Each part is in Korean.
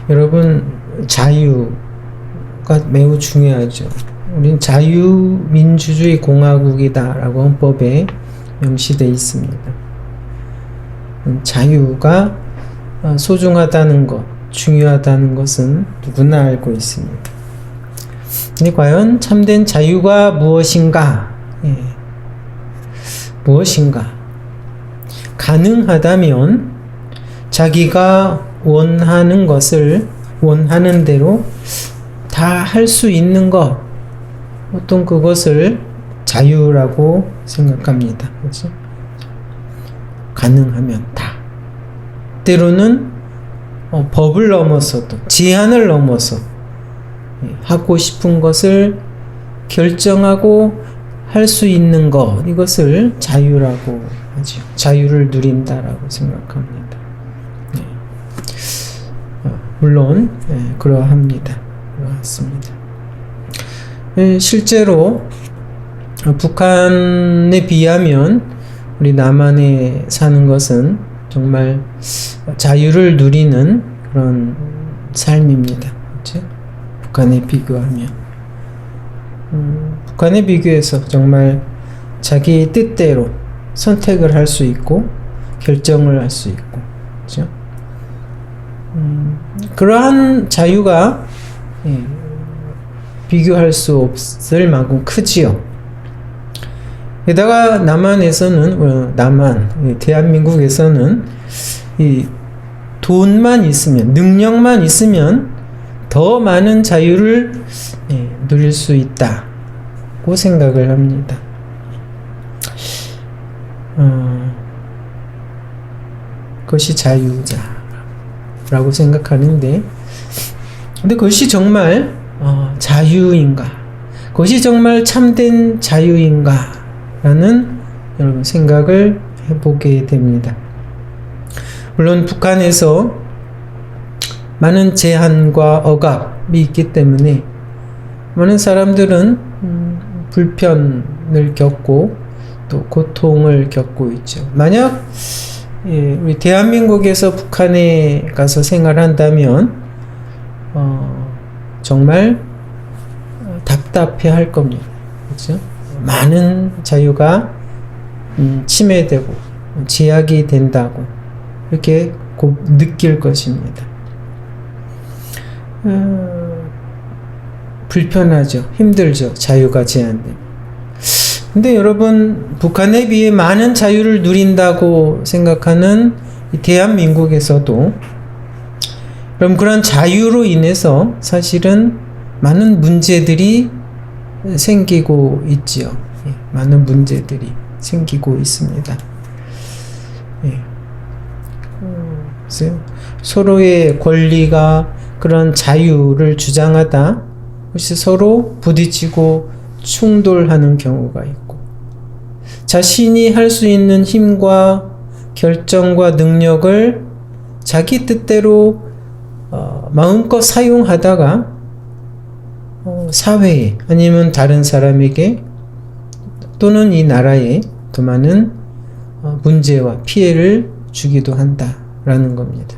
여러분, 자유가 매우 중요하죠. 우린 자유민주주의 공화국이다라고 헌법에 명시되어 있습니다. 자유가 소중하다는 것, 중요하다는 것은 누구나 알고 있습니다. 근데 과연 참된 자유가 무엇인가? 무엇인가? 가능하다면 자기가 원하는 것을 원하는 대로 다 할 수 있는 것, 보통 그것을 자유라고 생각합니다. 그렇죠? 가능하면 다. 때로는 법을 넘어서도, 제한을 넘어서 하고 싶은 것을 결정하고 할 수 있는 것, 이것을 자유라고 하죠. 자유를 누린다라고 생각합니다. 물론 그러합니다. 그렇습니다. 실제로 북한에 비하면 우리 남한에 사는 것은 정말 자유를 누리는 그런 삶입니다. 그렇죠? 북한에 비교하면 북한에 비교해서 정말 자기 뜻대로 선택을 할 수 있고 결정을 할 수 있고, 그렇죠? 그러한 자유가 비교할 수 없을 만큼 크지요. 게다가 남한에서는, 대한민국에서는 이 돈만 있으면, 능력만 있으면 더 많은 자유를 누릴 수 있다고 생각을 합니다. 그것이 자유자라고 생각하는데, 근데 그것이 정말 자유인가? 그것이 정말 참된 자유인가? 라는 여러분 생각을 해보게 됩니다. 물론 북한에서 많은 제한과 억압이 있기 때문에 많은 사람들은 불편을 겪고 또 고통을 겪고 있죠. 만약 우리 대한민국에서 북한에 가서 생활한다면 정말 답답해 할 겁니다. 그렇죠? 많은 자유가 침해되고 제약이 된다고 이렇게 느낄 것입니다. 불편하죠. 힘들죠. 자유가 제한되면. 근데 여러분, 북한에 비해 많은 자유를 누린다고 생각하는 이 대한민국에서도 그럼 그런 자유로 인해서 사실은 많은 문제들이 생기고 있지요. 많은 문제들이 생기고 있습니다. 서로의 권리가 그런 자유를 주장하다 혹시 서로 부딪히고 충돌하는 경우가 있고, 자신이 할 수 있는 힘과 결정과 능력을 자기 뜻대로 마음껏 사용하다가 사회에 아니면 다른 사람에게 또는 이 나라에 더 많은 문제와 피해를 주기도 한다라는 겁니다.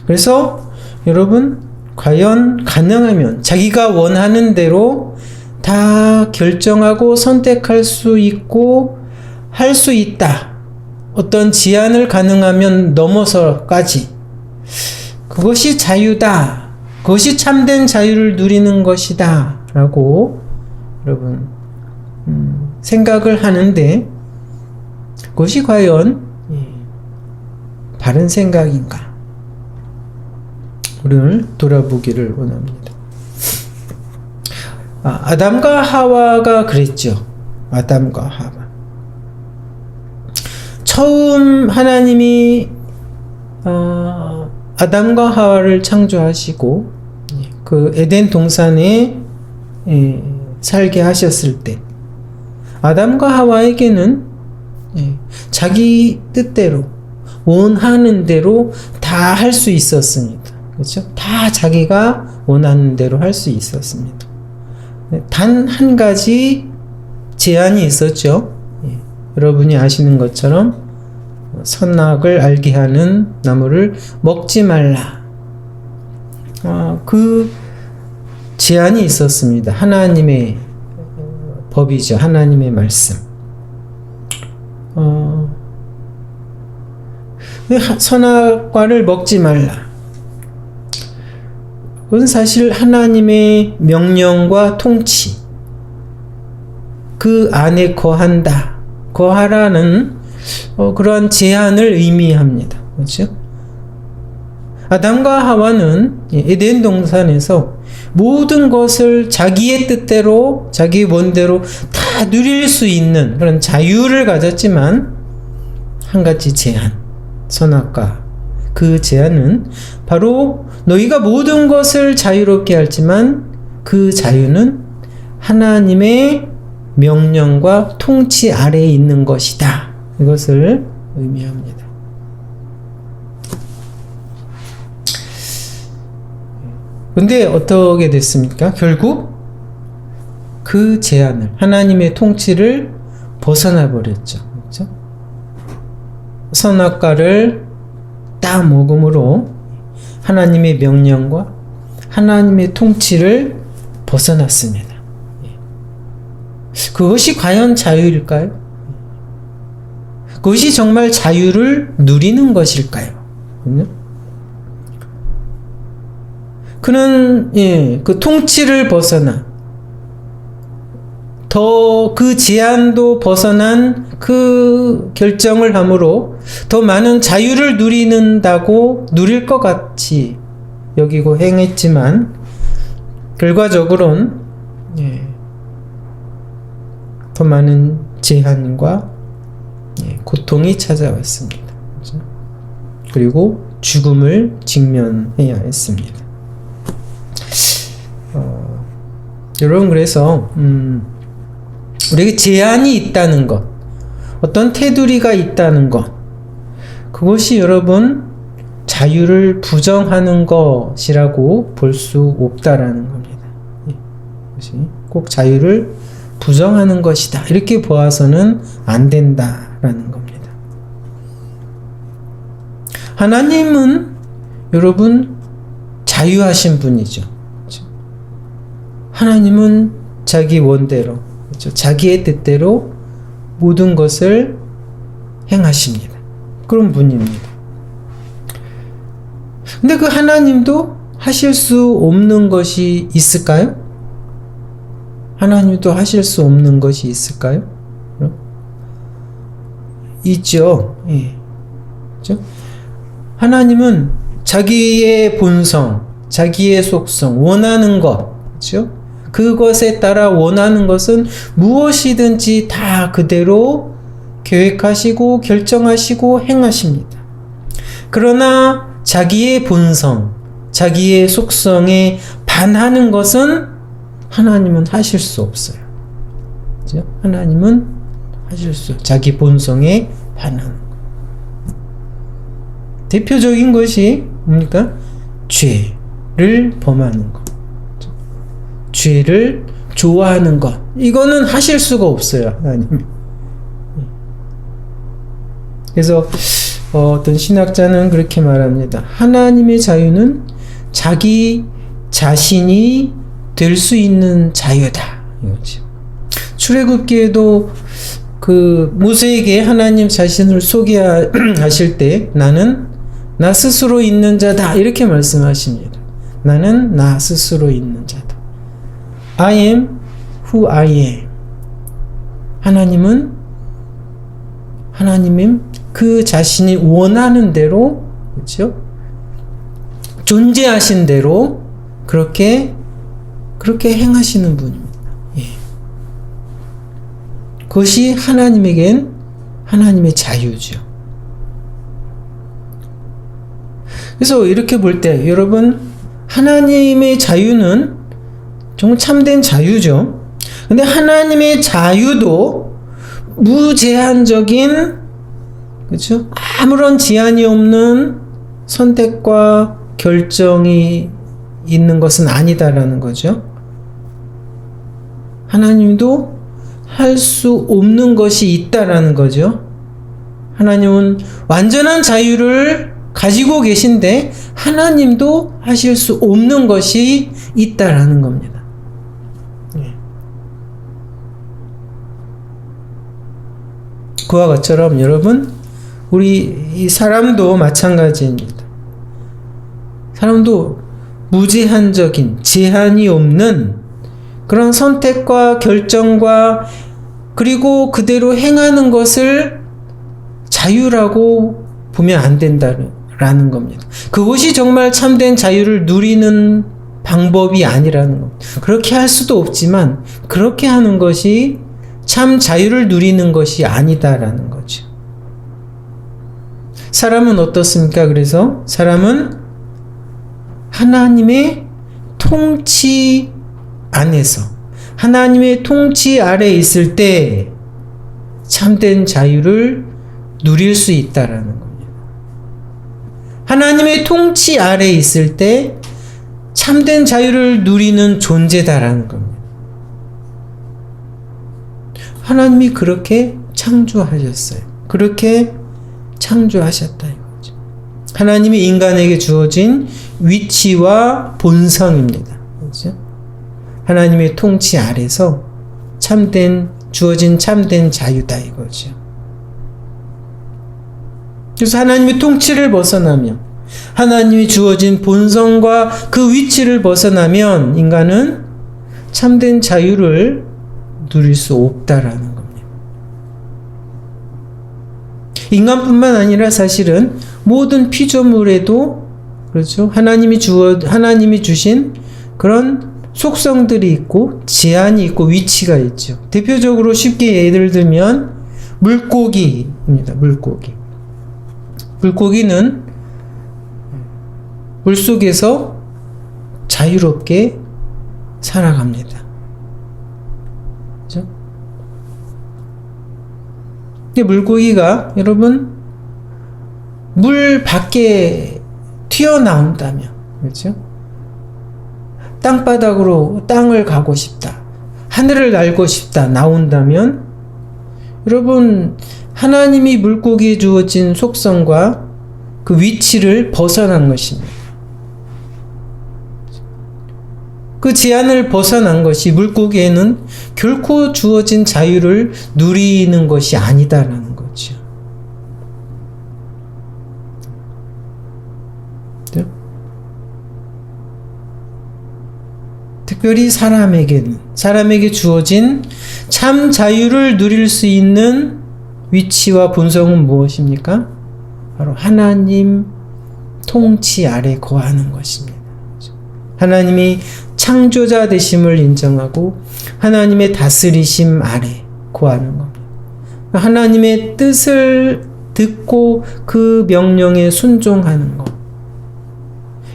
그래서 여러분, 과연 가능하면 자기가 원하는 대로 다 결정하고 선택할 수 있고 할 수 있다. 어떤 제한을 가능하면 넘어서까지. 그것이 자유다. 그것이 참된 자유를 누리는 것이다. 라고 여러분 생각을 하는데, 그것이 과연 바른 생각인가? 우리를 돌아보기를 원합니다. 아담과 하와가 그랬죠. 아담과 하와. 처음 하나님이 아담과 하와를 창조하시고 그 에덴 동산에 살게 하셨을 때 아담과 하와에게는 자기 뜻대로 원하는 대로 다 할 수 있었습니다. 그렇죠? 다 자기가 원하는 대로 할 수 있었습니다. 단 한 가지 제한이 있었죠. 여러분이 아시는 것처럼 선악을 알게 하는 나무를 먹지 말라. 그 제한이 있었습니다. 하나님의 법이죠. 하나님의 말씀. 선악과를 먹지 말라. 그건 사실 하나님의 명령과 통치, 그 안에 거한다, 거하라는 그러한 제한을 의미합니다. 그렇죠? 아담과 하와는 에덴 동산에서 모든 것을 자기의 뜻대로, 자기의 원대로 다 누릴 수 있는 그런 자유를 가졌지만, 한 가지 제한, 선악과 그 제한은 바로 너희가 모든 것을 자유롭게 하지만 그 자유는 하나님의 명령과 통치 아래에 있는 것이다. 이것을 의미합니다. 근데 어떻게 됐습니까? 결국 그 제한을, 하나님의 통치를 벗어나 버렸죠. 그렇죠? 선악과를 따 먹음으로 하나님의 명령과 하나님의 통치를 벗어났습니다. 그것이 과연 자유일까요? 그것이 정말 자유를 누리는 것일까요? 그는 그 통치를 벗어나 더 그 제한도 벗어난 그 결정을 함으로 더 많은 자유를 누릴 것 같이 여기고 행했지만 결과적으로는 더 많은 제한과 고통이 찾아왔습니다. 그렇죠? 그리고 죽음을 직면해야 했습니다. 여러분, 그래서 우리에게 제한이 있다는 것, 어떤 테두리가 있다는 것, 그것이 여러분 자유를 부정하는 것이라고 볼 수 없다라는 겁니다. 그것이 꼭 자유를 부정하는 것이다, 이렇게 보아서는 안 된다라는 겁니다. 하나님은 여러분 자유하신 분이죠. 그렇죠? 하나님은 자기 원대로, 그렇죠? 자기의 뜻대로 모든 것을 행하십니다. 그런 분입니다. 근데 그 하나님도 하실 수 없는 것이 있을까요? 하나님도 하실 수 없는 것이 있을까요? 있죠. 그렇죠? 하나님은 자기의 본성, 자기의 속성, 원하는 것, 그렇죠? 그것에 따라 원하는 것은 무엇이든지 다 그대로 계획하시고 결정하시고 행하십니다. 그러나 자기의 본성, 자기의 속성에 반하는 것은 하나님은 하실 수 없어요. 그렇죠? 하나님은 하실 수 없어요. 자기 본성에 반하는 것. 대표적인 것이 뭡니까? 죄를 범하는 것. 죄를 좋아하는 것. 이거는 하실 수가 없어요, 하나님. 그래서 어떤 신학자는 그렇게 말합니다. 하나님의 자유는 자기 자신이 될 수 있는 자유다, 이거죠. 출애굽기에도 그 모세에게 하나님 자신을 소개하실 때 나는 나 스스로 있는 자다, 이렇게 말씀하십니다. 나는 나 스스로 있는 자다. I am who I am. 하나님은 그 자신이 원하는 대로, 그렇죠? 존재하신 대로 그렇게 행하시는 분입니다. 그것이 하나님에겐 하나님의 자유죠. 그래서 이렇게 볼 때 여러분, 하나님의 자유는 정말 참된 자유죠. 근데 하나님의 자유도 무제한적인, 그렇죠? 아무런 제한이 없는 선택과 결정이 있는 것은 아니다라는 거죠. 하나님도 할 수 없는 것이 있다라는 거죠. 하나님은 완전한 자유를 가지고 계신데 하나님도 하실 수 없는 것이 있다라는 겁니다. 그와 같처럼 여러분, 우리 이 사람도 마찬가지입니다. 사람도 무제한적인, 제한이 없는 그런 선택과 결정과 그리고 그대로 행하는 것을 자유라고 보면 안 된다라는 겁니다. 그것이 정말 참된 자유를 누리는 방법이 아니라는 겁니다. 그렇게 할 수도 없지만 그렇게 하는 것이 참 자유를 누리는 것이 아니다라는 거죠. 사람은 어떻습니까? 그래서 사람은 하나님의 통치 안에서, 하나님의 통치 아래에 있을 때 참된 자유를 누릴 수 있다라는 겁니다. 하나님의 통치 아래에 있을 때 참된 자유를 누리는 존재다라는 겁니다. 하나님이 그렇게 창조하셨어요. 그렇게 창조하셨다 이거죠. 하나님이 인간에게 주어진 위치와 본성입니다. 그렇죠? 하나님의 통치 아래서 주어진 참된 자유다 이거죠. 그래서 하나님의 통치를 벗어나면, 하나님이 주어진 본성과 그 위치를 벗어나면 인간은 참된 자유를 누릴 수 없다라는 겁니다. 인간뿐만 아니라 사실은 모든 피조물에도 그렇죠. 하나님이 주신 그런 속성들이 있고 제한이 있고 위치가 있죠. 대표적으로 쉽게 예를 들면 물고기입니다. 물고기는 물속에서 자유롭게 살아갑니다. 그렇죠? 근데 물고기가 여러분 물 밖에 튀어나온다면, 그렇죠? 땅바닥으로 땅을 가고 싶다, 하늘을 날고 싶다 나온다면 여러분 하나님이 물고기에 주어진 속성과 그 위치를 벗어난 것입니다. 그 제한을 벗어난 것이 물고기에는 결코 주어진 자유를 누리는 것이 아니다라는 거죠. 특별히 사람에게 주어진 참 자유를 누릴 수 있는 위치와 본성은 무엇입니까? 바로 하나님 통치 아래 거하는 것입니다. 하나님이 창조자 되심을 인정하고 하나님의 다스리심 아래 거하는 겁니다. 하나님의 뜻을 듣고 그 명령에 순종하는 것.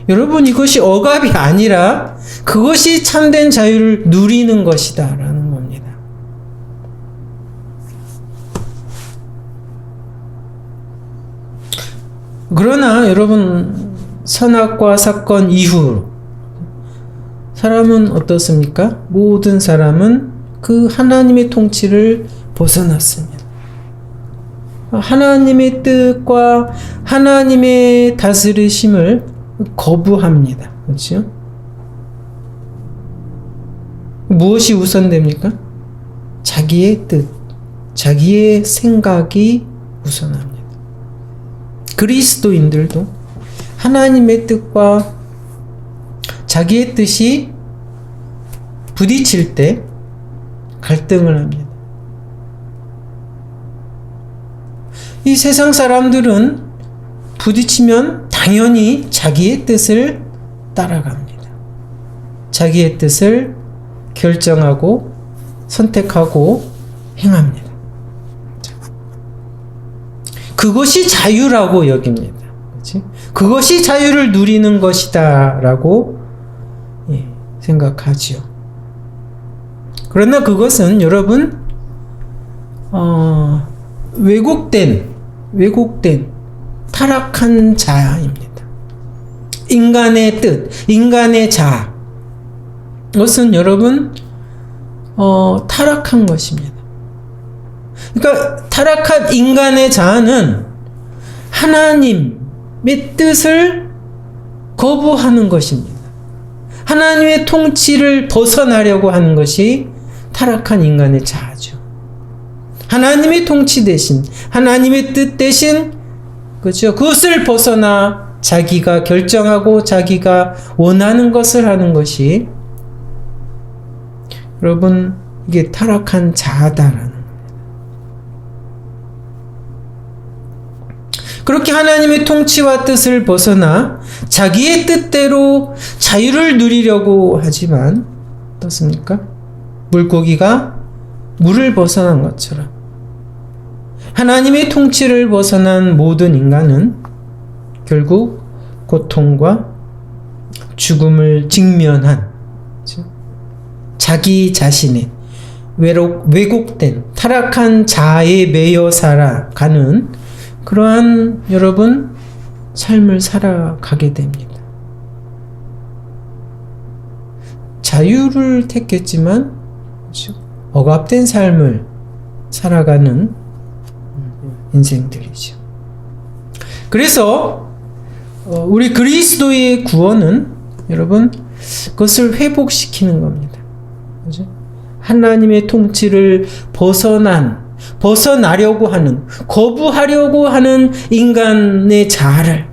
여러분, 이것이 억압이 아니라 그것이 참된 자유를 누리는 것이다 라는 겁니다. 그러나 여러분, 선악과 사건 이후 사람은 어떻습니까? 모든 사람은 그 하나님의 통치를 벗어났습니다. 하나님의 뜻과 하나님의 다스리심을 거부합니다. 그렇죠? 무엇이 우선됩니까? 자기의 뜻, 자기의 생각이 우선합니다. 그리스도인들도 하나님의 뜻과 자기의 뜻이 부딪힐 때 갈등을 합니다. 이 세상 사람들은 부딪히면 당연히 자기의 뜻을 따라갑니다. 자기의 뜻을 결정하고 선택하고 행합니다. 그것이 자유라고 여깁니다. 그렇지? 그것이 자유를 누리는 것이다라고 생각하지요. 그러나 그것은 여러분 왜곡된 타락한 자입니다. 인간의 뜻, 인간의 자, 그것은 여러분 타락한 것입니다. 그러니까 타락한 인간의 자아는 하나님의 뜻을 거부하는 것입니다. 하나님의 통치를 벗어나려고 하는 것이 타락한 인간의 자아죠. 하나님의 통치 대신, 하나님의 뜻 대신, 그렇죠? 그것을 벗어나 자기가 결정하고 자기가 원하는 것을 하는 것이, 여러분, 이게 타락한 자아다라는 겁니다. 그렇게 하나님의 통치와 뜻을 벗어나 자기의 뜻대로 자유를 누리려고 하지만, 어떻습니까? 물고기가 물을 벗어난 것처럼 하나님의 통치를 벗어난 모든 인간은 결국 고통과 죽음을 직면한, 자기 자신의 왜곡된 타락한 자아에 매여 살아가는 그러한, 여러분, 삶을 살아가게 됩니다. 자유를 택했지만 억압된 삶을 살아가는 인생들이죠. 그래서 우리 그리스도의 구원은, 여러분, 그것을 회복시키는 겁니다. 그죠? 하나님의 통치를 벗어나려고 하는, 거부하려고 하는 인간의 자아를,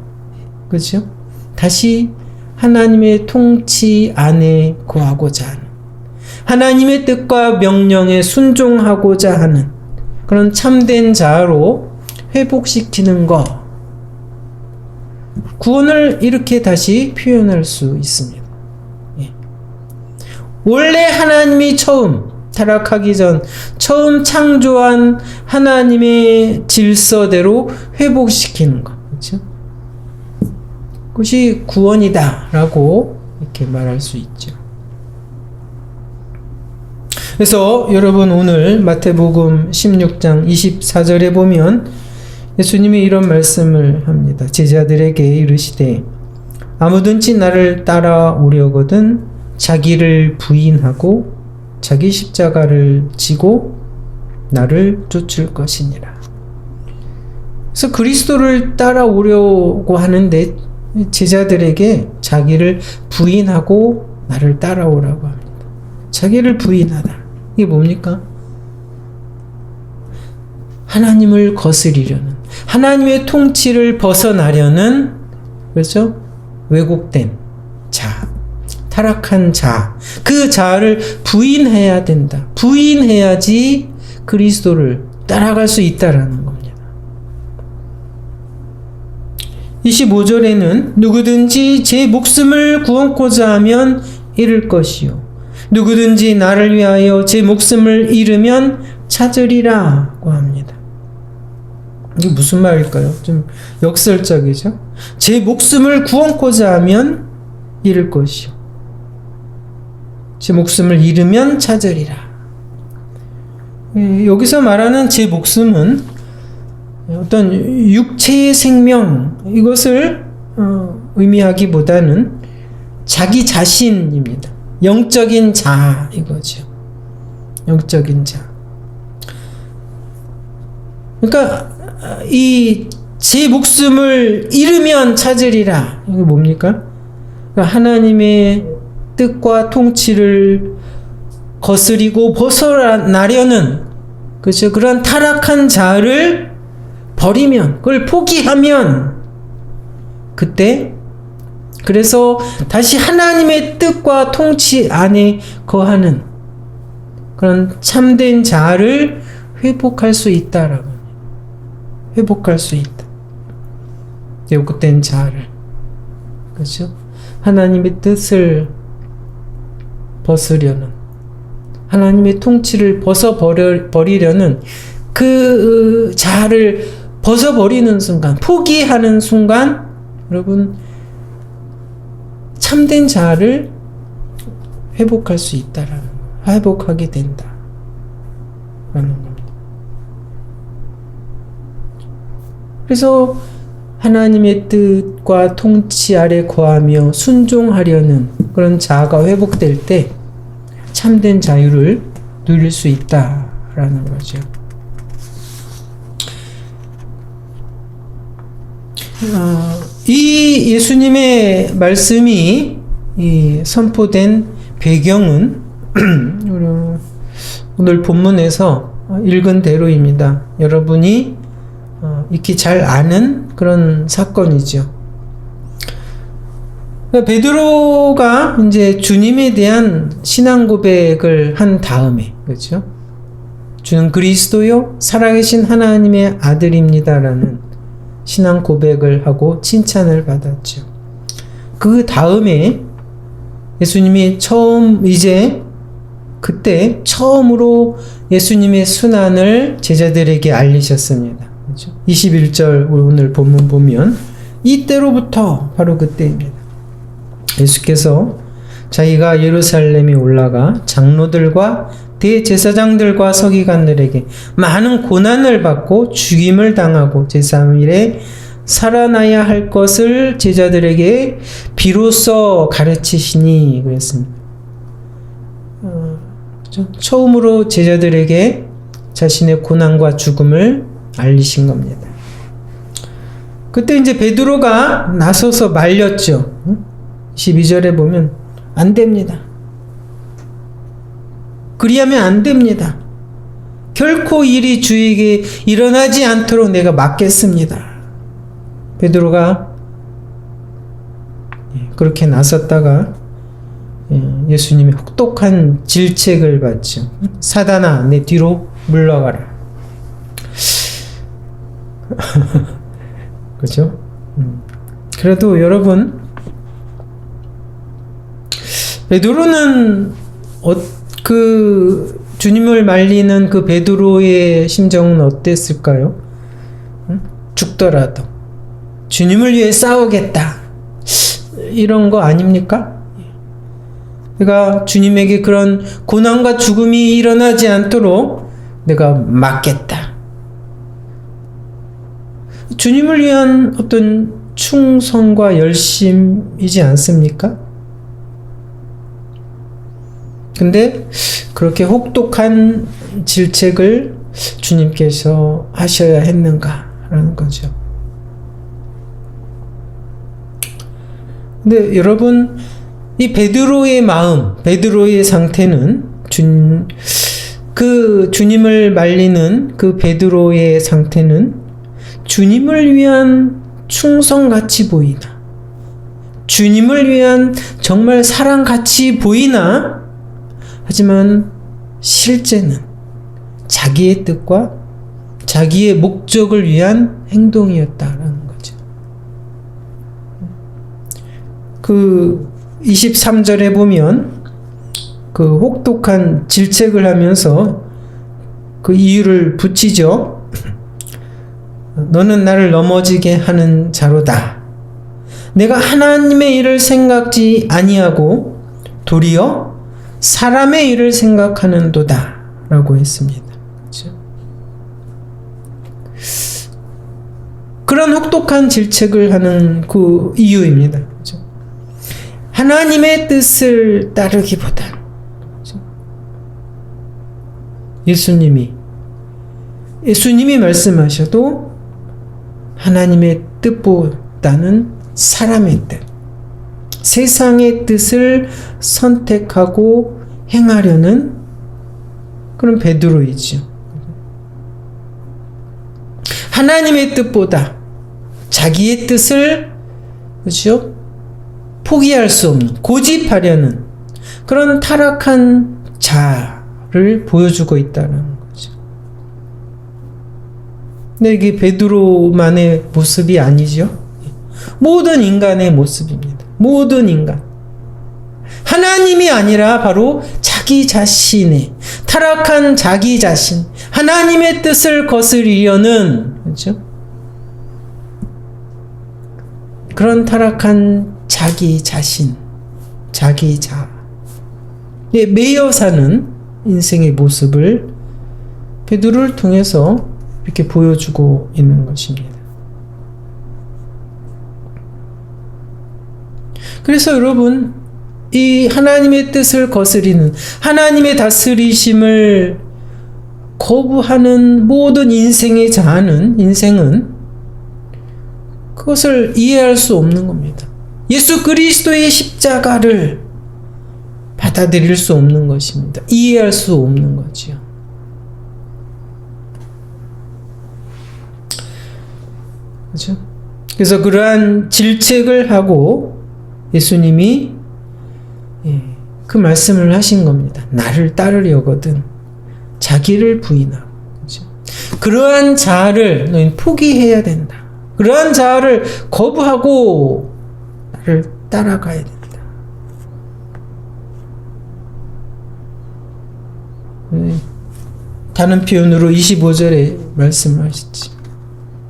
그죠? 다시 하나님의 통치 안에 거하고자 하는, 하나님의 뜻과 명령에 순종하고자 하는 그런 참된 자아로 회복시키는 것. 구원을 이렇게 다시 표현할 수 있습니다. 예. 원래 하나님이 처음 타락하기 전 처음 창조한 하나님의 질서대로 회복시키는 것. 그렇죠? 그것이 구원이다라고 이렇게 말할 수 있죠. 그래서 여러분, 오늘 마태복음 16장 24절에 보면 예수님이 이런 말씀을 합니다. 제자들에게 이르시되 아무든지 나를 따라오려거든 자기를 부인하고 자기 십자가를 지고 나를 쫓을 것이니라. 그래서 그리스도를 따라오려고 하는데 제자들에게 자기를 부인하고 나를 따라오라고 합니다. 자기를 부인하다. 이게 뭡니까? 하나님을 거스리려는, 하나님의 통치를 벗어나려는, 그렇죠? 왜곡된 자아, 타락한 자아, 그 자아를 부인해야 된다. 부인해야지 그리스도를 따라갈 수 있다라는 겁니다. 25절에는 누구든지 제 목숨을 구원코자 하면 잃을 것이요 누구든지 나를 위하여 제 목숨을 잃으면 찾으리라고 합니다. 이게 무슨 말일까요? 좀 역설적이죠? 제 목숨을 구원코자 하면 잃을 것이요 제 목숨을 잃으면 찾으리라. 여기서 말하는 제 목숨은 어떤 육체의 생명, 이것을 의미하기보다는 자기 자신입니다. 영적인 자아, 이거죠. 영적인 자아. 그러니까 이 제 목숨을 잃으면 찾으리라. 이게 뭡니까? 그러니까 하나님의 뜻과 통치를 거스리고 벗어나려는, 그렇죠? 그런 타락한 자아를 버리면, 그걸 포기하면, 그때, 그래서 다시 하나님의 뜻과 통치 안에 거하는 그런 참된 자아를 회복할 수 있다라고. 회복할 수 있다. 왜곡된 자아를. 그렇죠? 하나님의 뜻을 벗으려는, 하나님의 통치를 벗어버리려는 그 자아를 벗어버리는 순간, 포기하는 순간, 여러분, 참된 자아를 회복할 수 있다라는 거, 회복하게 된다라는 겁니다. 그래서 하나님의 뜻과 통치 아래 거하며 순종하려는 그런 자아가 회복될 때 참된 자유를 누릴 수 있다라는 거죠. 이 예수님의 말씀이 선포된 배경은 오늘 본문에서 읽은 대로입니다. 여러분이 익히 잘 아는 그런 사건이죠. 베드로가 이제 주님에 대한 신앙 고백을 한 다음에, 그렇죠? 주는 그리스도요, 살아계신 하나님의 아들입니다라는 신앙 고백을 하고 칭찬을 받았죠. 그 다음에 예수님이 그때 처음으로 예수님의 순환을 제자들에게 알리셨습니다. 그렇죠? 21절 오늘 본문 보면 이때로부터 바로 그때입니다. 예수께서 자기가 예루살렘에 올라가 장로들과 대제사장들과 서기관들에게 많은 고난을 받고 죽임을 당하고 제3일에 살아나야 할 것을 제자들에게 비로소 가르치시니 그랬습니다. 처음으로 제자들에게 자신의 고난과 죽음을 알리신 겁니다. 그때 이제 베드로가 나서서 말렸죠. 12절에 보면 안 됩니다. 그리하면 안 됩니다. 결코 일이 주에게 일어나지 않도록 내가 막겠습니다. 베드로가 그렇게 나섰다가 예수님의 혹독한 질책을 받죠. 사단아, 내 뒤로 물러가라. 그렇죠? 그래도 여러분, 베드로는 그 주님을 말리는 그 베드로의 심정은 어땠을까요? 죽더라도 주님을 위해 싸우겠다, 이런 거 아닙니까? 내가 주님에게 그런 고난과 죽음이 일어나지 않도록 내가 막겠다. 주님을 위한 어떤 충성과 열심이지 않습니까? 근데 그렇게 혹독한 질책을 주님께서 하셔야 했는가라는 거죠. 근데 여러분, 이 베드로의 마음, 베드로의 상태는 그 주님을 말리는 그 베드로의 상태는 주님을 위한 충성같이 보이나, 주님을 위한 정말 사랑같이 보이나, 하지만 실제는 자기의 뜻과 자기의 목적을 위한 행동이었다라는 거죠. 그 23절에 보면 그 혹독한 질책을 하면서 그 이유를 붙이죠. 너는 나를 넘어지게 하는 자로다. 내가 하나님의 일을 생각지 아니하고 도리어 사람의 일을 생각하는도다 라고 했습니다. 그렇죠? 그런 혹독한 질책을 하는 그 이유입니다. 그렇죠? 하나님의 뜻을 따르기보다, 그렇죠? 예수님이 말씀하셔도 하나님의 뜻보다는 사람의 뜻, 세상의 뜻을 선택하고 행하려는 그런 베드로이죠. 하나님의 뜻보다 자기의 뜻을, 그렇죠? 포기할 수 없는, 고집하려는 그런 타락한 자를 보여주고 있다는 거죠. 근데 이게 베드로만의 모습이 아니죠. 모든 인간의 모습입니다. 모든 인간. 하나님이 아니라 바로 자기 자신의 타락한 자기 자신, 하나님의 뜻을 거스리려는, 그렇죠? 그런 타락한 자기 자신, 자기 자에 매여 사는 인생의 모습을 베드로를 통해서 이렇게 보여주고 있는 것입니다. 그래서 여러분, 이 하나님의 뜻을 거스리는, 하나님의 다스리심을 거부하는 모든 인생의 자아는, 인생은 그것을 이해할 수 없는 겁니다. 예수 그리스도의 십자가를 받아들일 수 없는 것입니다. 이해할 수 없는 거지요. 그렇죠? 그래서 그러한 질책을 하고 예수님이 그 말씀을 하신 겁니다. 나를 따르려거든 자기를 부인하고. 그렇죠? 그러한 자아를 너희는 포기해야 된다. 그러한 자아를 거부하고 나를 따라가야 된다. 다른 표현으로 25절에 말씀하셨지.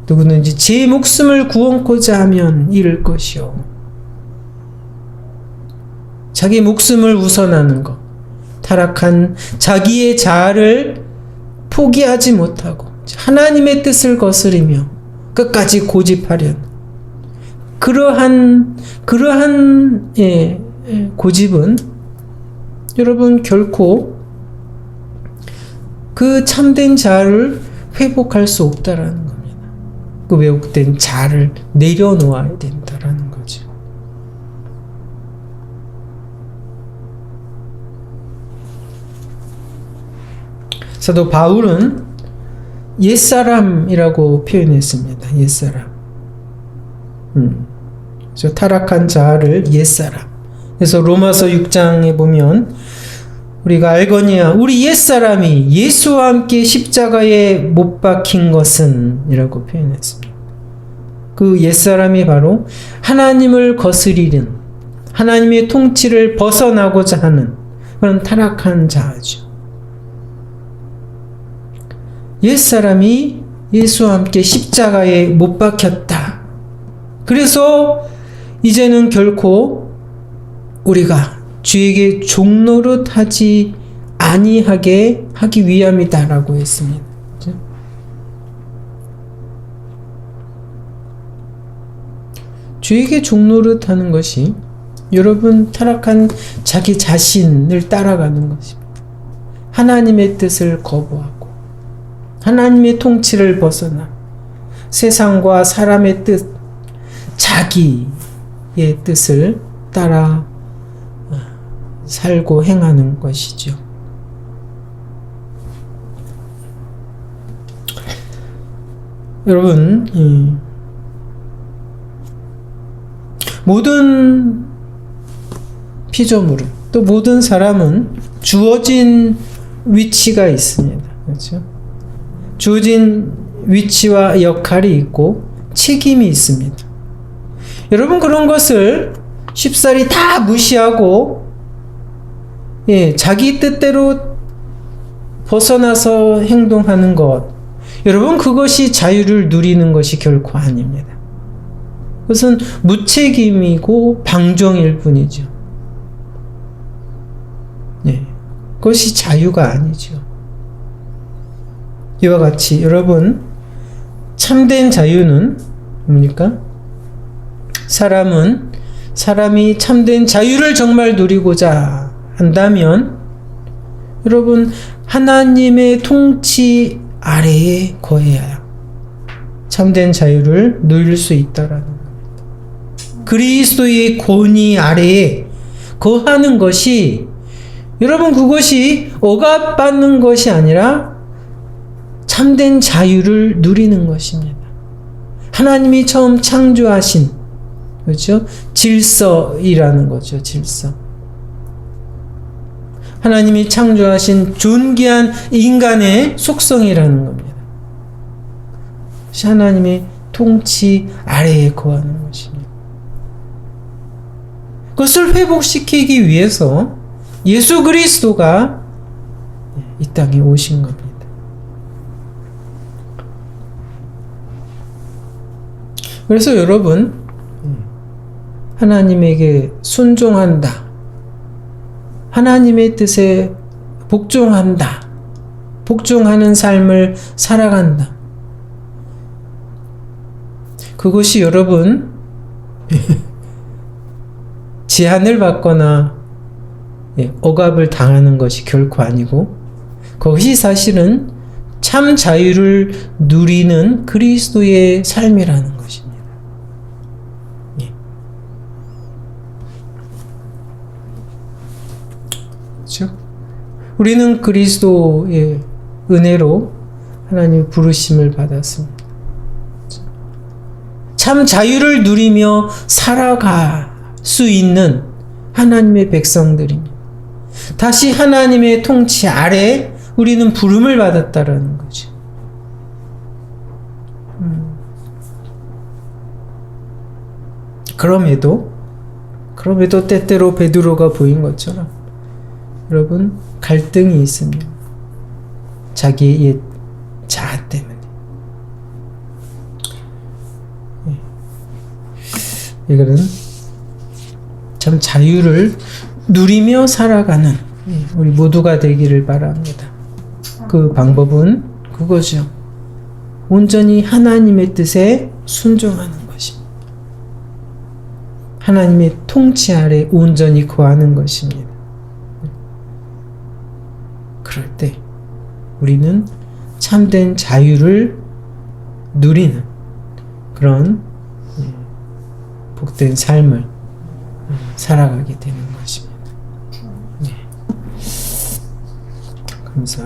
누구든지 제 목숨을 구원코자 하면 잃을 것이요. 자기 목숨을 우선하는 것, 타락한 자기의 자아를 포기하지 못하고 하나님의 뜻을 거스리며 끝까지 고집하려는 그러한 고집은 여러분 결코 그 참된 자아를 회복할 수 없다라는 겁니다. 그 왜곡된 자아를 내려놓아야 된다라는 거죠. 사도 바울은 옛사람이라고 표현했습니다. 옛사람. 저 타락한 자아를 옛사람. 그래서 로마서 6장에 보면 우리가 알거니와 우리 옛사람이 예수와 함께 십자가에 못 박힌 것은 이라고 표현했습니다. 그 옛사람이 바로 하나님을 거스리는 하나님의 통치를 벗어나고자 하는 그런 타락한 자아죠. 옛사람이 예수와 함께 십자가에 못 박혔다. 그래서 이제는 결코 우리가 주에게 종노릇하지 아니하게 하기 위함이다라고 했습니다. 그렇죠? 주에게 종노릇하는 것이 여러분 타락한 자기 자신을 따라가는 것입니다. 하나님의 뜻을 거부하고 하나님의 통치를 벗어나 세상과 사람의 뜻, 자기의 뜻을 따라 살고 행하는 것이죠. 여러분, 모든 피조물은 또 모든 사람은 주어진 위치가 있습니다. 그렇죠? 주어진 위치와 역할이 있고 책임이 있습니다. 여러분 그런 것을 쉽사리 다 무시하고 자기 뜻대로 벗어나서 행동하는 것, 여러분 그것이 자유를 누리는 것이 결코 아닙니다. 그것은 무책임이고 방종일 뿐이죠. 그것이 자유가 아니죠. 이와 같이 여러분 참된 자유는 뭡니까? 사람이 참된 자유를 정말 누리고자 한다면 여러분 하나님의 통치 아래에 거해야 참된 자유를 누릴 수 있다라는 겁니다. 그리스도의 권위 아래에 거하는 것이 여러분 그것이 억압받는 것이 아니라 참된 자유를 누리는 것입니다. 하나님이 처음 창조하신 그렇죠? 질서이라는 거죠. 질서. 하나님이 창조하신 존귀한 인간의 속성이라는 겁니다. 하나님의 통치 아래에 거하는 것입니다. 그것을 회복시키기 위해서 예수 그리스도가 이 땅에 오신 겁니다. 그래서 여러분 하나님에게 순종한다. 하나님의 뜻에 복종한다. 복종하는 삶을 살아간다. 그것이 여러분 제한을 받거나 억압을 당하는 것이 결코 아니고 그것이 사실은 참 자유를 누리는 그리스도의 삶이라는 것입니다. 그렇죠? 우리는 그리스도의 은혜로 하나님의 부르심을 받았습니다. 참 자유를 누리며 살아갈 수 있는 하나님의 백성들입니다. 다시 하나님의 통치 아래 우리는 부름을 받았다라는 거죠. 그럼에도 때때로 베드로가 보인 것처럼 여러분 갈등이 있습니다. 자기의 옛 자아 때문에. 이거는 참 자유를 누리며 살아가는 우리 모두가 되기를 바랍니다. 그 방법은 그거죠. 온전히 하나님의 뜻에 순종하는 것입니다. 하나님의 통치 아래 온전히 거하는 것입니다. 그럴 때 우리는 참된 자유를 누리는 그런 복된 삶을 살아가게 되는 것입니다. 감사합니다.